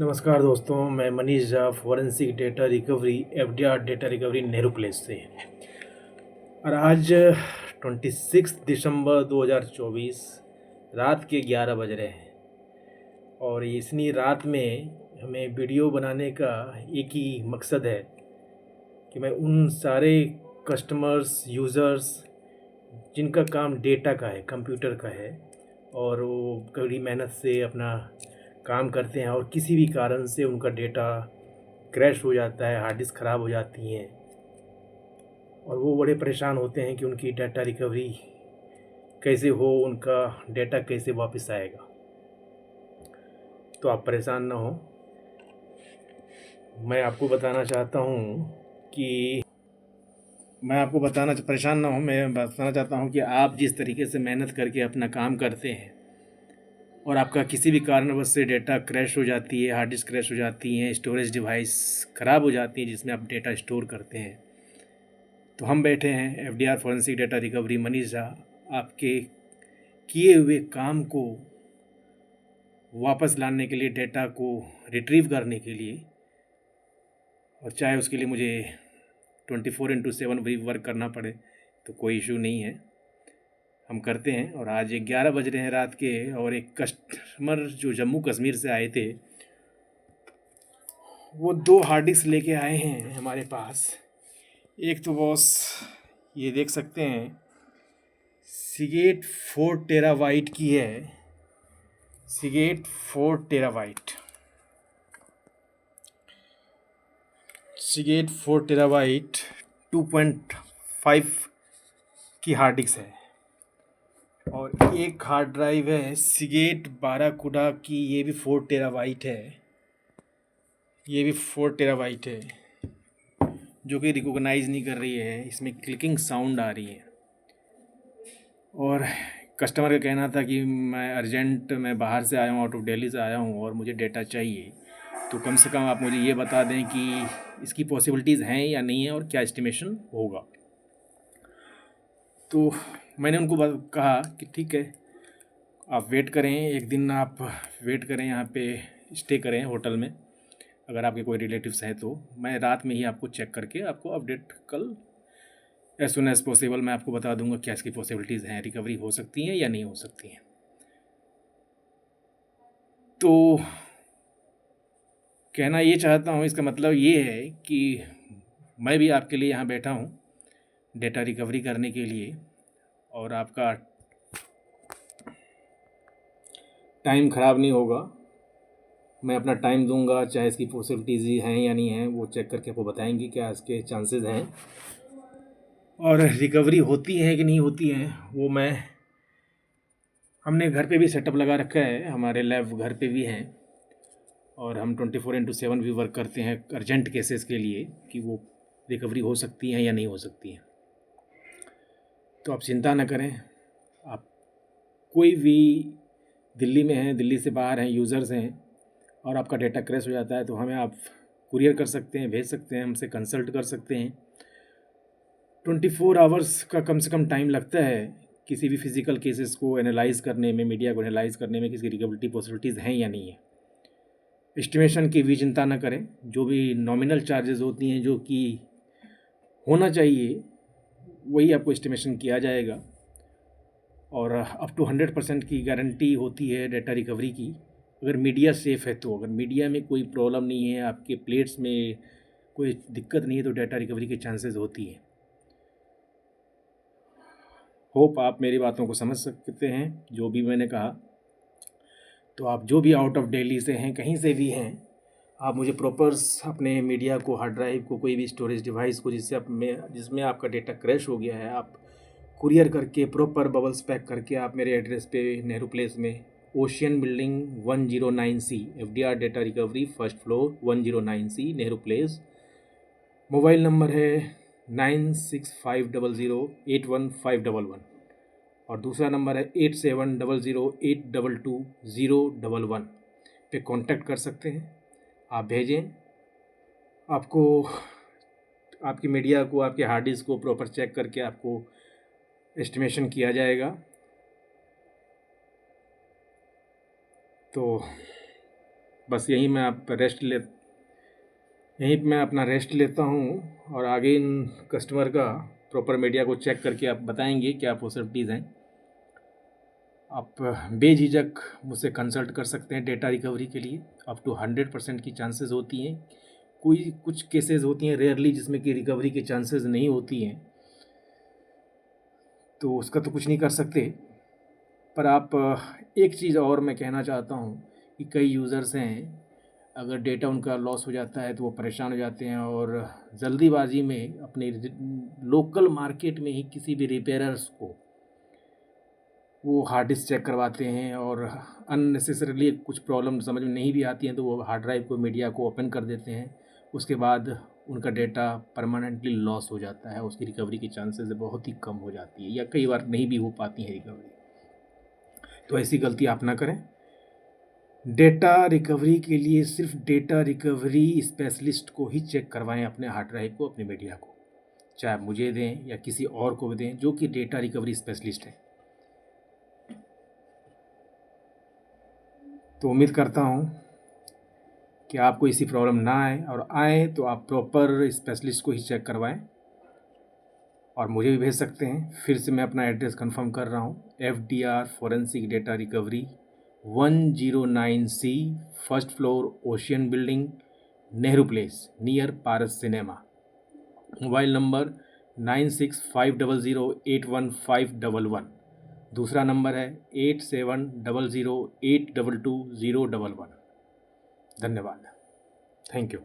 नमस्कार दोस्तों, मैं Manish Jha forensic data recovery FDR data recovery Nehru place से। और आज 26 दिसंबर 2024 रात के 11 बज रहे हैं। और इतनी रात में हमें वीडियो बनाने का एक ही मकसद है कि मैं उन सारे कस्टमर्स यूज़र्स जिनका काम डेटा का है, कंप्यूटर का है, और वो कड़ी मेहनत से अपना काम करते हैं और किसी भी कारण से उनका डेटा क्रैश हो जाता है, हार्ड डिस्क ख़राब हो जाती हैं और वो बड़े परेशान होते हैं कि उनकी डाटा रिकवरी कैसे हो, उनका डेटा कैसे वापस आएगा। तो आप परेशान ना हो। मैं आपको बताना चाहता हूँ कि मैं बताना चाहता हूँ कि आप जिस तरीके से मेहनत करके अपना काम करते हैं और आपका किसी भी कारणवश से डेटा क्रैश हो जाती है, हार्ड डिस्क क्रैश हो जाती हैं, स्टोरेज डिवाइस ख़राब हो जाती है जिसमें आप डेटा स्टोर करते हैं, तो हम बैठे हैं FDR forensic data recovery Manish Jha आपके किए हुए काम को वापस लाने के लिए, डेटा को रिट्रीव करने के लिए, और चाहे उसके लिए मुझे 24/7 भी वर्क करना पड़े तो कोई इशू नहीं है, हम करते हैं। और आज 11 बज रहे हैं रात के, और एक कस्टमर जो जम्मू कश्मीर से आए थे वो 2 हार्ड डिस्क लेके आए हैं हमारे पास। एक तो बॉस ये देख सकते हैं, सीगेट 4 टेराबाइट की है, सीगेट 4 टेराबाइट, सीगेट 4 टेराबाइट 2.5 की हार्ड डिस्क है। और एक हार्ड ड्राइव है सीगेट बाराकूडा की, ये भी 4 टेराबाइट है, ये भी 4 टेराबाइट है, जो कि रिकॉग्नाइज़ नहीं कर रही है, इसमें क्लिकिंग साउंड आ रही है। और कस्टमर का कहना था कि मैं बाहर से आया हूँ, आउट ऑफ दिल्ली से आया हूँ और मुझे डेटा चाहिए, तो कम से कम आप मुझे ये बता दें कि इसकी पॉसिबिलिटीज़ हैं या नहीं है और क्या एस्टिमेशन होगा। तो मैंने उनको कहा कि ठीक है, आप वेट करें, एक दिन आप वेट करें, यहाँ पे स्टे करें होटल में, अगर आपके कोई रिलेटिव्स हैं तो मैं रात में ही आपको चेक करके आपको अपडेट कल एज सुन एज़ पॉसिबल मैं आपको बता दूंगा क्या इसकी पॉसिबिलिटीज़ हैं, रिकवरी हो सकती हैं या नहीं हो सकती हैं। तो कहना ये चाहता हूँ, इसका मतलब ये है कि मैं भी आपके लिए यहाँ बैठा हूँ डेटा रिकवरी करने के लिए, और आपका टाइम ख़राब नहीं होगा। मैं अपना टाइम दूंगा, चाहे इसकी पॉसिबिलिटीज़ हैं या नहीं हैं वो चेक करके आपको बताएंगे क्या इसके चांसेस हैं, और रिकवरी होती है कि नहीं होती है वो हमने घर पे भी सेटअप लगा रखा है, हमारे लैब घर पे भी हैं, और हम 24/7 भी वर्क करते हैं अर्जेंट केसेस के लिए कि वो रिकवरी हो सकती हैं या नहीं हो सकती हैं। तो आप चिंता ना करें। आप कोई भी दिल्ली में हैं, दिल्ली से बाहर हैं, यूज़र्स हैं, और आपका डेटा क्रैश हो जाता है तो हमें आप कुरियर कर सकते हैं, भेज सकते हैं, हमसे कंसल्ट कर सकते हैं। 24 आवर्स का कम से कम टाइम लगता है किसी भी फिज़िकल केसेस को एनालाइज़ करने में, मीडिया को एनालाइज़ करने में, किसी रिकवरी पॉसिबिलिटीज़ हैं या नहीं है। एस्टिमेशन की भी चिंता ना करें, जो भी नॉमिनल चार्जेस होती हैं, जो कि होना चाहिए, वही आपको एस्टिमेशन किया जाएगा। और अप टू 100% की गारंटी होती है डेटा रिकवरी की, अगर मीडिया सेफ़ है तो। अगर मीडिया में कोई प्रॉब्लम नहीं है, आपके प्लेट्स में कोई दिक्कत नहीं है, तो डेटा रिकवरी की चांसेस होती हैं। होप आप मेरी बातों को समझ सकते हैं जो भी मैंने कहा। तो आप जो भी आउट ऑफ दिल्ली से हैं, कहीं से भी हैं, आप मुझे प्रॉपर अपने मीडिया को, हार्ड ड्राइव को, कोई भी स्टोरेज डिवाइस को जिसमें आपका डेटा क्रैश हो गया है, आप कुरियर करके प्रॉपर बबल्स पैक करके आप मेरे एड्रेस पे नेहरू प्लेस में, ocean building 109C, FDR data recovery first floor 109C Nehru place. Mobile number है 9650081511, और दूसरा नंबर है 8700822011 पे कांटेक्ट कर सकते हैं। आप भेजें, आपको आपकी मीडिया को, आपके हार्ड डिस्क को प्रॉपर चेक करके आपको एस्टिमेशन किया जाएगा। तो बस यहीं पे मैं अपना रेस्ट लेता हूँ और आगे इन कस्टमर का प्रॉपर मीडिया को चेक करके आप बताएंगे क्या पॉसिबिलिटीज़ हैं। आप बेझिझक मुझसे कंसल्ट कर सकते हैं डेटा रिकवरी के लिए। अप टू 100% की चांसेस होती हैं। कोई कुछ केसेस होती हैं रेयरली जिसमें कि रिकवरी की चांसेस नहीं होती हैं, तो उसका तो कुछ नहीं कर सकते। पर आप एक चीज़ और मैं कहना चाहता हूँ कि कई यूज़र्स हैं, अगर डेटा उनका लॉस हो जाता है तो वो परेशान हो जाते हैं और जल्दीबाजी में अपने लोकल मार्केट में ही किसी भी रिपेयरर्स को वो हार्ड डिस्क चेक करवाते हैं और अननेसेसरीली कुछ प्रॉब्लम समझ में नहीं भी आती हैं तो वो हार्ड ड्राइव को मीडिया को ओपन कर देते हैं। उसके बाद उनका डेटा परमानेंटली लॉस हो जाता है, उसकी रिकवरी की चांसेस बहुत ही कम हो जाती है या कई बार नहीं भी हो पाती है रिकवरी। तो ऐसी गलती आप ना करें। डेटा रिकवरी के लिए सिर्फ डेटा रिकवरी स्पेशलिस्ट को ही चेक करवाएं अपने हार्ड ड्राइव को, अपने मीडिया को, चाहे आप मुझे दें या किसी और को भी दें जो कि डेटा रिकवरी स्पेशलिस्ट है। तो उम्मीद करता हूँ कि आपको इसी प्रॉब्लम ना आए, और आए तो आप प्रॉपर स्पेशलिस्ट को ही चेक करवाएं और मुझे भी भेज सकते हैं। फिर से मैं अपना एड्रेस कंफर्म कर रहा हूँ, FDR forensic data recovery 109C, first floor, ocean building, Nehru place, near Paras cinema. Mobile number 9650081511। दूसरा नंबर है 8700822011। धन्यवाद। Thank you.